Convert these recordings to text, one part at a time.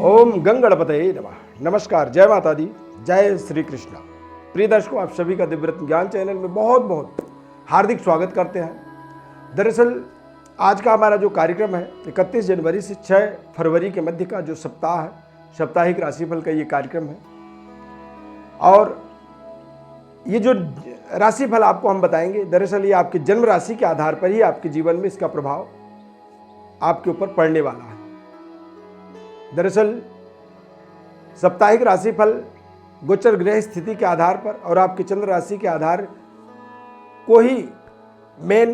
ओम गंगणपतये नमः। नमस्कार, जय माता दी, जय श्री कृष्णा। प्रिय दर्शकों, आप सभी का दिव्यरत्न ज्ञान चैनल में बहुत बहुत हार्दिक स्वागत करते हैं। दरअसल आज का हमारा जो कार्यक्रम है 31 जनवरी से 6 फरवरी के मध्य का जो सप्ताह है, साप्ताहिक राशिफल का ये कार्यक्रम है। और ये जो राशिफल आपको हम बताएंगे, दरअसल ये आपके जन्म राशि के आधार पर ही आपके जीवन में इसका प्रभाव आपके ऊपर पड़ने वाला है। दरअसल साप्ताहिक राशिफल गोचर ग्रह स्थिति के आधार पर और आपके चंद्र राशि के आधार को ही मेन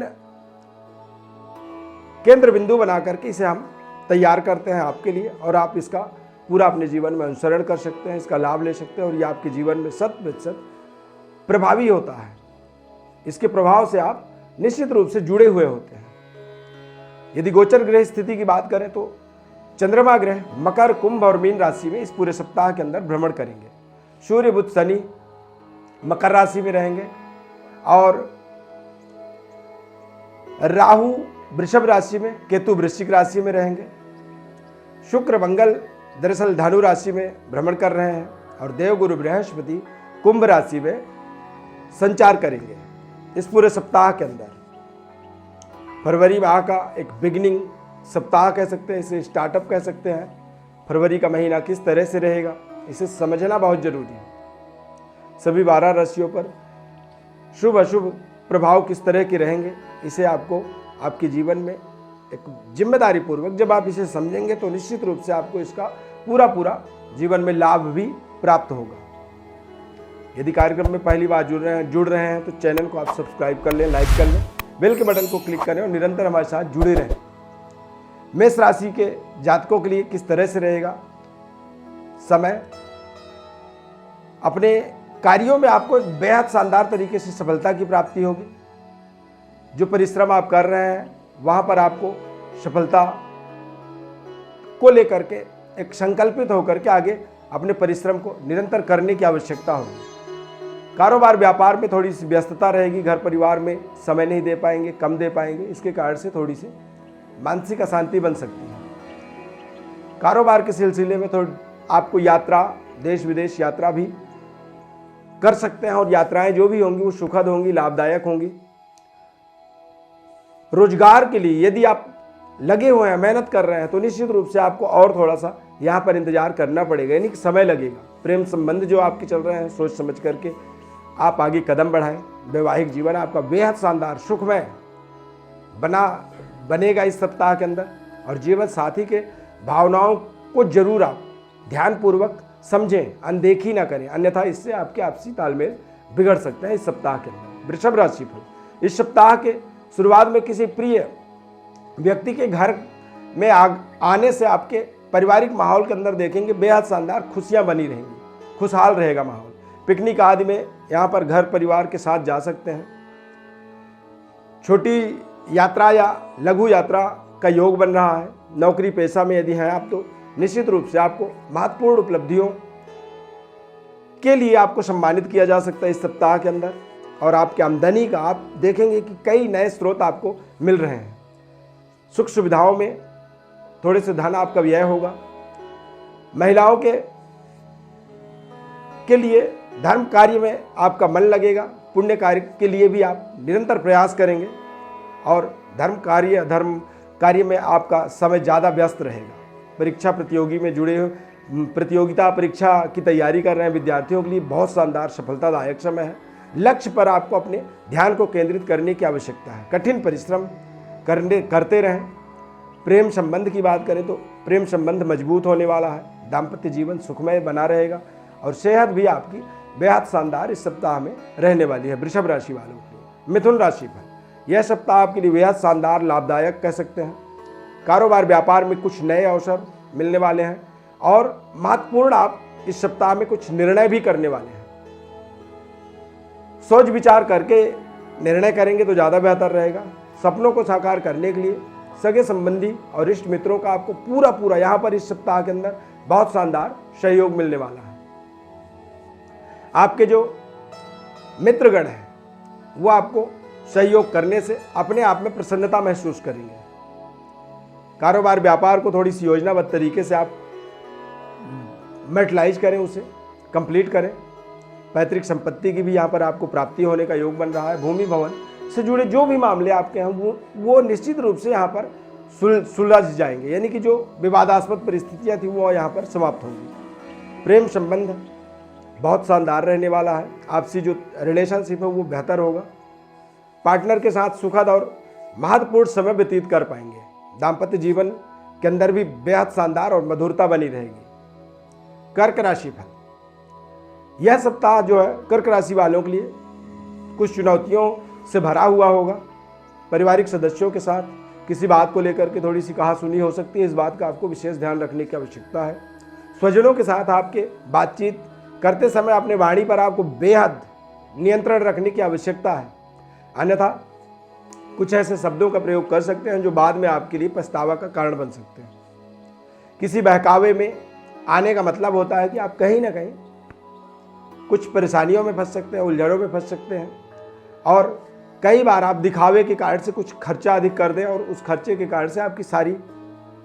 केंद्र बिंदु बना करके इसे हम तैयार करते हैं आपके लिए, और आप इसका पूरा अपने जीवन में अनुसरण कर सकते हैं, इसका लाभ ले सकते हैं और ये आपके जीवन में 100% प्रभावी होता है। इसके प्रभाव से आप निश्चित रूप से जुड़े हुए होते हैं। यदि गोचर ग्रह स्थिति की बात करें तो चंद्रमा ग्रह मकर, कुंभ और मीन राशि में इस पूरे सप्ताह के अंदर भ्रमण करेंगे। सूर्य, बुध, शनि मकर राशि में रहेंगे और राहु वृषभ राशि में, केतु वृश्चिक राशि में रहेंगे। शुक्र, मंगल दरअसल धनु राशि में भ्रमण कर रहे हैं और देवगुरु बृहस्पति कुंभ राशि में संचार करेंगे। इस पूरे सप्ताह के अंदर फरवरी माह का एक बिगिनिंग सप्ताह कह सकते हैं, इसे स्टार्टअप कह सकते हैं। फरवरी का महीना किस तरह से रहेगा इसे समझना बहुत जरूरी है। सभी 12 राशियों पर शुभ अशुभ प्रभाव किस तरह के रहेंगे, इसे आपको आपके जीवन में एक जिम्मेदारी पूर्वक जब आप इसे समझेंगे तो निश्चित रूप से आपको इसका पूरा जीवन में लाभ भी प्राप्त होगा। यदि कार्यक्रम में पहली बार जुड़ रहे हैं तो चैनल को आप सब्सक्राइब कर लें, लाइक कर लें, बेल के बटन को क्लिक करें और निरंतर हमारे साथ जुड़े रहें। मेष राशि के जातकों के लिए किस तरह से रहेगा समय, अपने कार्यों में आपको बेहद शानदार तरीके से सफलता की प्राप्ति होगी। जो परिश्रम आप कर रहे हैं वहां पर आपको सफलता को लेकर के एक संकल्पित होकर के आगे अपने परिश्रम को निरंतर करने की आवश्यकता होगी। कारोबार व्यापार में थोड़ी सी व्यस्तता रहेगी, घर परिवार में समय नहीं दे पाएंगे, कम दे पाएंगे, इसके कारण से थोड़ी सी मानसिक अशांति बन सकती है। कारोबार के सिलसिले में थोड़ी आपको यात्रा, देश विदेश यात्रा भी कर सकते हैं और यात्राएं जो भी होंगी वो सुखद होंगी, लाभदायक होंगी। रोजगार के लिए यदि आप लगे हुए हैं, मेहनत कर रहे हैं तो निश्चित रूप से आपको और थोड़ा सा यहाँ पर इंतजार करना पड़ेगा, यानी कि समय लगेगा। प्रेम संबंध जो आपके चल रहे हैं सोच समझ करके आप आगे कदम बढ़ाएं। वैवाहिक जीवन आपका बेहद शानदार सुखमय बनेगा इस सप्ताह के अंदर, और जीवन साथी के भावनाओं को जरूर आप ध्यानपूर्वक समझें, अनदेखी ना करें, अन्यथा इससे आपके आपसी तालमेल बिगड़ सकते हैं इस सप्ताह के अंदर। वृषभ राशि फल, इस सप्ताह के शुरुआत में किसी प्रिय व्यक्ति के घर में आने से आपके पारिवारिक माहौल के अंदर देखेंगे बेहद शानदार खुशियां बनी रहेंगी, खुशहाल रहेगा माहौल। पिकनिक आदि में यहाँ पर घर परिवार के साथ जा सकते हैं। छोटी यात्रा या लघु यात्रा का योग बन रहा है। नौकरी पेशा में यदि हैं आप तो निश्चित रूप से आपको महत्वपूर्ण उपलब्धियों के लिए आपको सम्मानित किया जा सकता है इस सप्ताह के अंदर, और आपकी आमदनी का आप देखेंगे कि कई नए स्रोत आपको मिल रहे हैं। सुख सुविधाओं में थोड़े से धन आपका व्यय होगा। महिलाओं के लिए धर्म कार्य में आपका मन लगेगा, पुण्य कार्य के लिए भी आप निरंतर प्रयास करेंगे और धर्म कार्य में आपका समय ज़्यादा व्यस्त रहेगा। परीक्षा प्रतियोगी में जुड़े हुए प्रतियोगिता परीक्षा की तैयारी कर रहे हैं विद्यार्थियों के लिए बहुत शानदार सफलतादायक समय है। लक्ष्य पर आपको अपने ध्यान को केंद्रित करने की आवश्यकता है। कठिन परिश्रम करते रहें। प्रेम संबंध की बात करें तो प्रेम संबंध मजबूत होने वाला है। दाम्पत्य जीवन सुखमय बना रहेगा और सेहत भी आपकी बेहद शानदार इस सप्ताह में रहने वाली है वृषभ राशि वालों के लिए। मिथुन राशि पर यह सप्ताह आपके लिए बेहद शानदार लाभदायक कह सकते हैं। कारोबार व्यापार में कुछ नए अवसर मिलने वाले हैं और महत्वपूर्ण आप इस सप्ताह में कुछ निर्णय भी करने वाले हैं। सोच विचार करके निर्णय करेंगे तो ज़्यादा बेहतर रहेगा। सपनों को साकार करने के लिए सगे संबंधी और इष्ट मित्रों का आपको पूरा यहाँ पर इस सप्ताह के अंदर बहुत शानदार सहयोग मिलने वाला है। आपके जो मित्रगण हैं वो आपको सहयोग करने से अपने आप में प्रसन्नता महसूस करेंगे। कारोबार व्यापार को थोड़ी सी योजनाबद्ध तरीके से आप मेटलाइज करें, उसे कंप्लीट करें। पैतृक संपत्ति की भी यहाँ पर आपको प्राप्ति होने का योग बन रहा है। भूमि भवन से जुड़े जो भी मामले आपके हैं वो निश्चित रूप से यहाँ पर सुलझ जाएंगे, यानी कि जो विवादास्पद परिस्थितियाँ थी वो यहाँ पर समाप्त होंगी। प्रेम संबंध बहुत शानदार रहने वाला है। आपसी जो रिलेशनशिप है वो बेहतर होगा। पार्टनर के साथ सुखद और महत्वपूर्ण समय व्यतीत कर पाएंगे। दाम्पत्य जीवन के अंदर भी बेहद शानदार और मधुरता बनी रहेगी। कर्क राशि फल, यह सप्ताह जो है कर्क राशि वालों के लिए कुछ चुनौतियों से भरा हुआ होगा। पारिवारिक सदस्यों के साथ किसी बात को लेकर के थोड़ी सी कहासुनी हो सकती है, इस बात का आपको विशेष ध्यान रखने की आवश्यकता है। स्वजनों के साथ आपके बातचीत करते समय अपने वाणी पर आपको बेहद नियंत्रण रखने की आवश्यकता है, अन्यथा कुछ ऐसे शब्दों का प्रयोग कर सकते हैं जो बाद में आपके लिए पछतावा का कारण बन सकते हैं। किसी बहकावे में आने का मतलब होता है कि आप कहीं ना कहीं कुछ परेशानियों में फंस सकते हैं, उलझनों में फंस सकते हैं, और कई बार आप दिखावे के कारण से कुछ खर्चा अधिक कर दें और उस खर्चे के कारण से आपकी सारी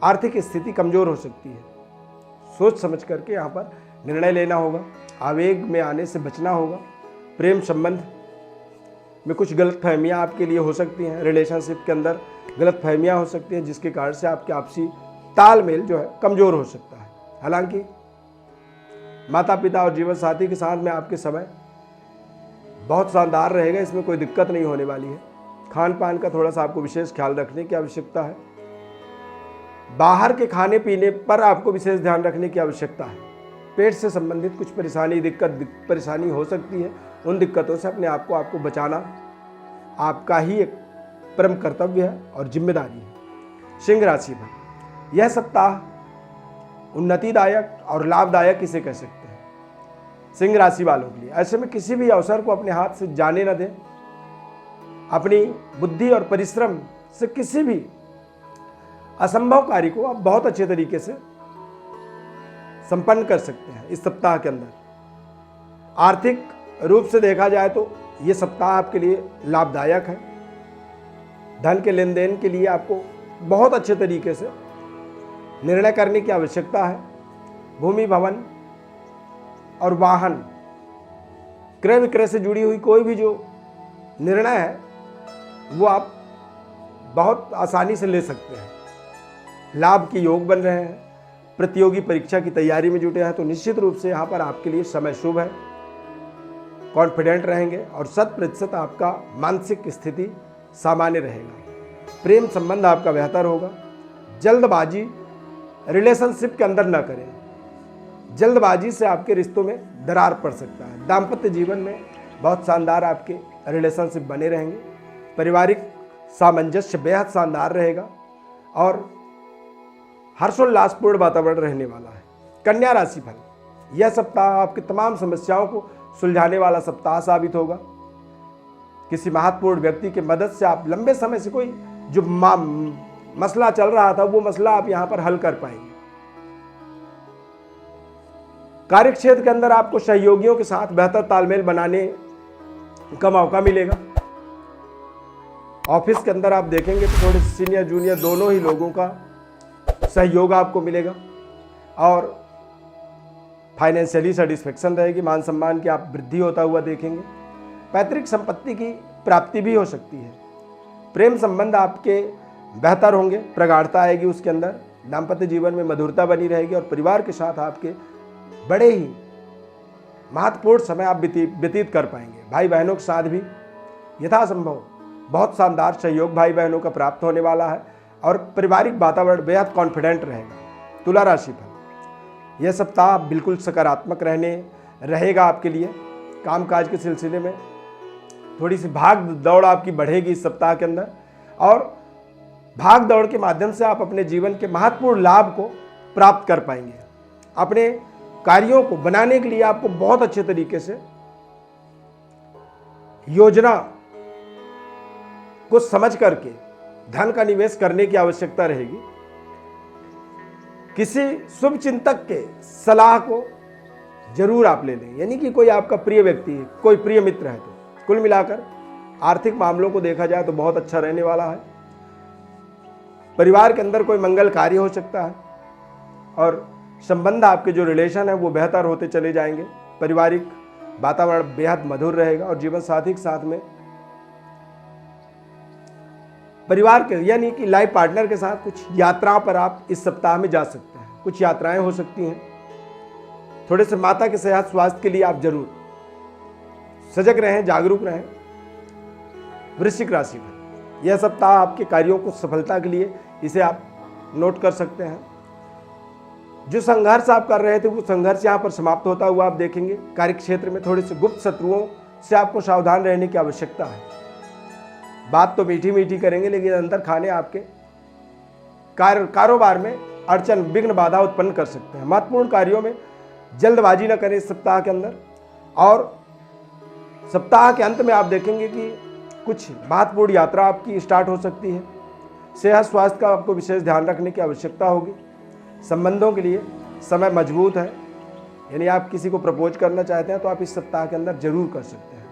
आर्थिक स्थिति कमजोर हो सकती है। सोच समझ करके यहाँ पर निर्णय लेना होगा, आवेग में आने से बचना होगा। प्रेम संबंध में कुछ गलतफहमियां आपके लिए हो सकती हैं, रिलेशनशिप के अंदर गलतफहमियां हो सकती हैं जिसके कारण से आपके आपसी तालमेल जो है कमजोर हो सकता है। हालांकि माता पिता और जीवन साथी के साथ में आपके समय बहुत शानदार रहेगा, इसमें कोई दिक्कत नहीं होने वाली है। खान पान का थोड़ा सा आपको विशेष ख्याल रखने की आवश्यकता है। बाहर के खाने पीने पर आपको विशेष ध्यान रखने की आवश्यकता है। पेट से संबंधित कुछ परेशानी हो सकती है, उन दिक्कतों से अपने आप को बचाना आपका ही एक परम कर्तव्य है और जिम्मेदारी है। सिंह राशि पर यह सप्ताह उन्नतिदायक और लाभदायक इसे कह सकते हैं सिंह राशि वालों के लिए। ऐसे में किसी भी अवसर को अपने हाथ से जाने न दें। अपनी बुद्धि और परिश्रम से किसी भी असंभव कार्य को आप बहुत अच्छे तरीके से संपन्न कर सकते हैं इस सप्ताह के अंदर। आर्थिक रूप से देखा जाए तो ये सप्ताह आपके लिए लाभदायक है। धन के लेन देन के लिए आपको बहुत अच्छे तरीके से निर्णय करने की आवश्यकता है। भूमि भवन और वाहन क्रय विक्रय से जुड़ी हुई कोई भी जो निर्णय है वो आप बहुत आसानी से ले सकते हैं। लाभ के योग बन रहे हैं। प्रतियोगी परीक्षा की तैयारी में जुटे हैं तो निश्चित रूप से यहाँ पर आपके लिए समय शुभ है। कॉन्फिडेंट रहेंगे और 100% आपका मानसिक स्थिति सामान्य रहेगा। प्रेम संबंध आपका बेहतर होगा। जल्दबाजी रिलेशनशिप के अंदर ना करें, जल्दबाजी से आपके रिश्तों में दरार पड़ सकता है। दाम्पत्य जीवन में बहुत शानदार आपके रिलेशनशिप बने रहेंगे। पारिवारिक सामंजस्य बेहद शानदार रहेगा और हर्षोल्लासपूर्ण वातावरण रहने वाला है। कन्या राशि फल, यह सप्ताह आपकी तमाम समस्याओं को सुलझाने वाला सप्ताह साबित होगा। किसी महत्वपूर्ण व्यक्ति की मदद से आप लंबे समय से कोई जो मसला चल रहा था वो मसला आप यहां पर हल कर पाएंगे। कार्यक्षेत्र के अंदर आपको सहयोगियों के साथ बेहतर तालमेल बनाने का मौका मिलेगा। ऑफिस के अंदर आप देखेंगे तो थोड़े सीनियर जूनियर दोनों ही लोगों का सहयोग आपको मिलेगा और फाइनेंशियली सेटिस्फेक्शन रहेगी। मान सम्मान की आप वृद्धि होता हुआ देखेंगे। पैतृक संपत्ति की प्राप्ति भी हो सकती है। प्रेम संबंध आपके बेहतर होंगे, प्रगाढ़ता आएगी उसके अंदर। दाम्पत्य जीवन में मधुरता बनी रहेगी और परिवार के साथ आपके बड़े ही महत्वपूर्ण समय आप व्यतीत कर पाएंगे। भाई बहनों के साथ भी यथासंभव बहुत शानदार सहयोग भाई बहनों का प्राप्त होने वाला है और पारिवारिक वातावरण बेहद कॉन्फिडेंट रहेगा। तुला राशि फल, यह सप्ताह बिल्कुल सकारात्मक रहेगा आपके लिए। कामकाज के सिलसिले में थोड़ी सी भाग दौड़ आपकी बढ़ेगी इस सप्ताह के अंदर और भाग दौड़ के माध्यम से आप अपने जीवन के महत्वपूर्ण लाभ को प्राप्त कर पाएंगे। अपने कार्यों को बनाने के लिए आपको बहुत अच्छे तरीके से योजना को समझ करके धन का निवेश करने की आवश्यकता रहेगी। किसी शुभ चिंतक के सलाह को जरूर आप ले लें, यानी कि कोई आपका प्रिय व्यक्ति है, कोई प्रिय मित्र है। तो कुल मिलाकर आर्थिक मामलों को देखा जाए तो बहुत अच्छा रहने वाला है। परिवार के अंदर कोई मंगल कार्य हो सकता है और संबंध आपके जो रिलेशन है वो बेहतर होते चले जाएंगे। पारिवारिक वातावरण बेहद मधुर रहेगा और जीवन साथी के साथ में परिवार के यानी कि लाइफ पार्टनर के साथ कुछ यात्राओं पर आप इस सप्ताह में जा सकते हैं। कुछ यात्राएं हो सकती हैं। थोड़े से माता के सेहत स्वास्थ्य के लिए आप जरूर सजग रहें, जागरूक रहें। वृश्चिक राशि में यह सप्ताह आपके कार्यों को सफलता के लिए इसे आप नोट कर सकते हैं। जो संघर्ष आप कर रहे थे वो संघर्ष यहाँ पर समाप्त होता हुआ आप देखेंगे। कार्य क्षेत्र में थोड़े से गुप्त शत्रुओं से आपको सावधान रहने की आवश्यकता है। बात तो मीठी मीठी करेंगे लेकिन अंदर खाने आपके कारोबार में अड़चन, विघ्न, बाधा उत्पन्न कर सकते हैं। महत्वपूर्ण कार्यों में जल्दबाजी न करें इस सप्ताह के अंदर। और सप्ताह के अंत में आप देखेंगे कि कुछ महत्वपूर्ण यात्रा आपकी स्टार्ट हो सकती है। सेहत स्वास्थ्य का आपको विशेष ध्यान रखने की आवश्यकता होगी। संबंधों के लिए समय मजबूत है, यानी आप किसी को प्रपोज करना चाहते हैं तो आप इस सप्ताह के अंदर जरूर कर सकते हैं।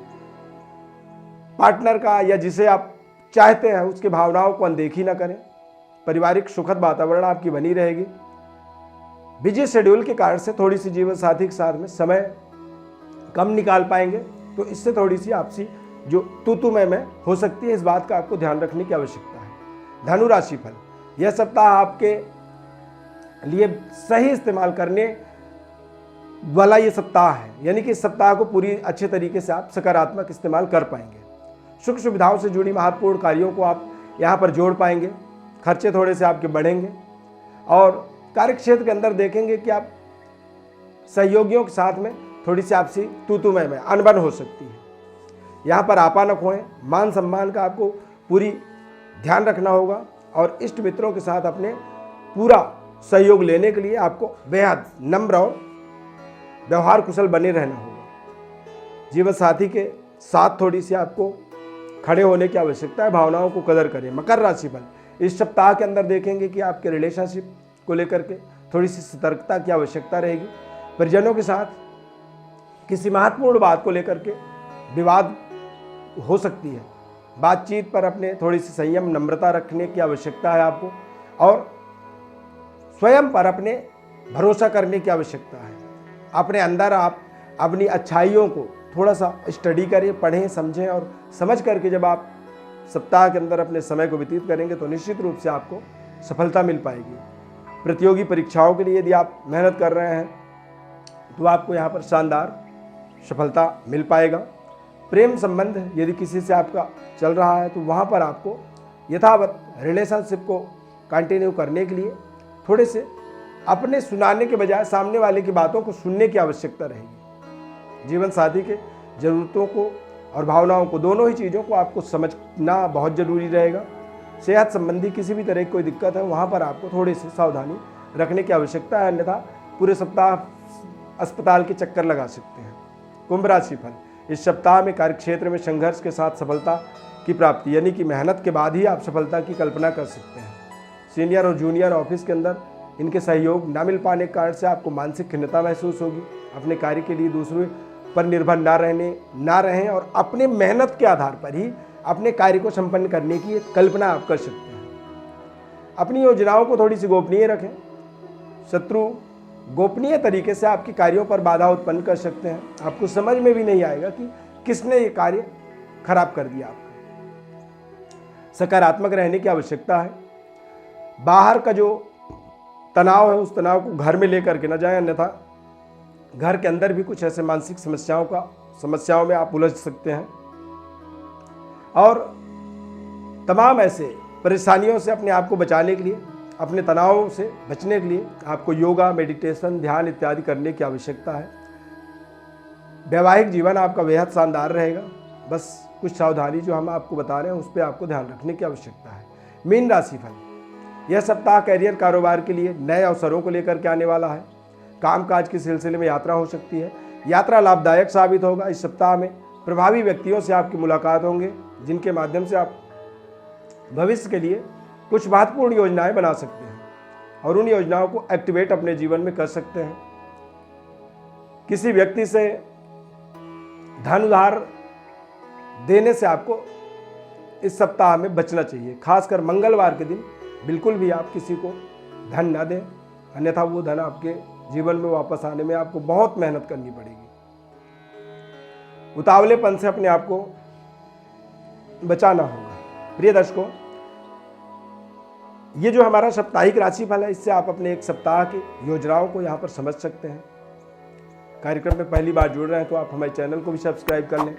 पार्टनर का या जिसे आप चाहते हैं उसकी भावनाओं को अनदेखी न करें। पारिवारिक सुखद वातावरण आपकी बनी रहेगी। बिजी शेड्यूल के कारण से थोड़ी सी जीवन साथी के साथ में समय कम निकाल पाएंगे, तो इससे थोड़ी सी आपसी जो तू में हो सकती है। इस बात का आपको ध्यान रखने की आवश्यकता है। धनु राशि फल, यह सप्ताह आपके लिए सही इस्तेमाल करने वाला ये सप्ताह है, यानी कि इस सप्ताह को पूरी अच्छे तरीके से आप सकारात्मक इस्तेमाल कर पाएंगे। सुख सुविधाओं से जुड़ी महत्वपूर्ण कार्यों को आप यहाँ पर जोड़ पाएंगे। खर्चे थोड़े से आपके बढ़ेंगे और कार्य क्षेत्र के अंदर देखेंगे कि आप सहयोगियों के साथ में थोड़ी सी आपसी तू में अनबन हो सकती है। यहाँ पर आपा न खोएं। मान सम्मान का आपको पूरी ध्यान रखना होगा और इष्ट मित्रों के साथ अपने पूरा सहयोग लेने के लिए आपको बेहद नम्र और व्यवहार कुशल बने रहना होगा। जीवन साथी के साथ थोड़ी सी आपको खड़े होने की आवश्यकता है। भावनाओं को कदर करें। मकर राशि फल, इस सप्ताह के अंदर देखेंगे कि आपके रिलेशनशिप को लेकर के थोड़ी सी सतर्कता की आवश्यकता रहेगी। परिजनों के साथ किसी महत्वपूर्ण बात को लेकर के विवाद हो सकती है। बातचीत पर अपने थोड़ी सी संयम, नम्रता रखने की आवश्यकता है आपको और स्वयं पर अपने भरोसा करने की आवश्यकता है। अपने अंदर आप अपनी अच्छाइयों को थोड़ा सा स्टडी करें, पढ़ें, समझें और समझ करके जब आप सप्ताह के अंदर अपने समय को व्यतीत करेंगे तो निश्चित रूप से आपको सफलता मिल पाएगी। प्रतियोगी परीक्षाओं के लिए यदि आप मेहनत कर रहे हैं तो आपको यहाँ पर शानदार सफलता मिल पाएगा। प्रेम संबंध यदि किसी से आपका चल रहा है तो वहाँ पर आपको यथावत रिलेशनशिप को कंटिन्यू करने के लिए थोड़े से अपने सुनाने के बजाय सामने वाले की बातों को सुनने की आवश्यकता रहेगी। जीवन साथी के ज़रूरतों को और भावनाओं को, दोनों ही चीज़ों को आपको समझना बहुत ज़रूरी रहेगा। सेहत संबंधी किसी भी तरह की कोई दिक्कत है वहाँ पर आपको थोड़ी सी सावधानी रखने की आवश्यकता है, अन्यथा पूरे सप्ताह अस्पताल के चक्कर लगा सकते हैं। कुंभ राशि फल, इस सप्ताह में कार्यक्षेत्र में संघर्ष के साथ सफलता की प्राप्ति, यानी कि मेहनत के बाद ही आप सफलता की कल्पना कर सकते हैं। सीनियर और जूनियर ऑफिस के अंदर इनके सहयोग न मिल पाने के कारण से आपको मानसिक खिन्नता महसूस होगी। अपने कार्य के लिए दूसरों पर निर्भर ना रहें और अपने मेहनत के आधार पर ही अपने कार्य को संपन्न करने की एक कल्पना आप कर सकते हैं। अपनी योजनाओं को थोड़ी सी गोपनीय रखें। शत्रु गोपनीय तरीके से आपके कार्यों पर बाधा उत्पन्न कर सकते हैं। आपको समझ में भी नहीं आएगा कि किसने ये कार्य खराब कर दिया आपका। सकारात्मक रहने की आवश्यकता है। बाहर का जो तनाव है उस तनाव को घर में लेकर के न जाएं, अन्यथा घर के अंदर भी कुछ ऐसे मानसिक समस्याओं में आप उलझ सकते हैं। और तमाम ऐसे परेशानियों से अपने आप को बचाने के लिए, अपने तनाव से बचने के लिए आपको योगा, मेडिटेशन, ध्यान इत्यादि करने की आवश्यकता है। वैवाहिक जीवन आपका बेहद शानदार रहेगा। बस कुछ सावधानी जो हम आपको बता रहे हैं उस पर आपको ध्यान रखने की आवश्यकता है। मीन राशि फल, यह सप्ताह कैरियर, कारोबार के लिए नए अवसरों को लेकर के आने वाला है। कामकाज के सिलसिले में यात्रा हो सकती है। यात्रा लाभदायक साबित होगा। इस सप्ताह में प्रभावी व्यक्तियों से आपकी मुलाकात होंगे जिनके माध्यम से आप भविष्य के लिए कुछ महत्वपूर्ण योजनाएं बना सकते हैं और उन योजनाओं को एक्टिवेट अपने जीवन में कर सकते हैं। किसी व्यक्ति से धन उधार देने से आपको इस सप्ताह में बचना चाहिए। खासकर मंगलवार के दिन बिल्कुल भी आप किसी को धन न दें, अन्यथा वो धन आपके जीवन में वापस आने में आपको बहुत मेहनत करनी पड़ेगी। उतावलेपन से अपने आप को बचाना होगा। प्रिय दर्शकों, ये जो हमारा साप्ताहिक राशिफल है, इससे आप अपने एक सप्ताह की योजनाओं को यहाँ पर समझ सकते हैं। कार्यक्रम में पहली बार जुड़ रहे हैं तो आप हमारे चैनल को भी सब्सक्राइब कर लें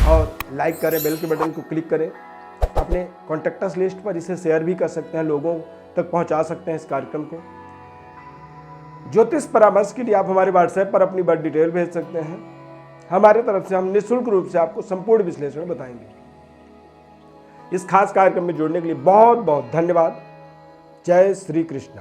और लाइक करें, बेल के बटन को क्लिक करें। अपने कॉन्टैक्टस लिस्ट पर इसे शेयर भी कर सकते हैं, लोगों तक पहुंचा सकते हैं इस कार्यक्रम को। ज्योतिष परामर्श के लिए आप हमारे व्हाट्सएप पर अपनी बर्थ डिटेल भेज सकते हैं। हमारे तरफ से हम निःशुल्क रूप से आपको संपूर्ण विश्लेषण बताएंगे। इस खास कार्यक्रम में जुड़ने के लिए बहुत बहुत धन्यवाद। जय श्री कृष्ण।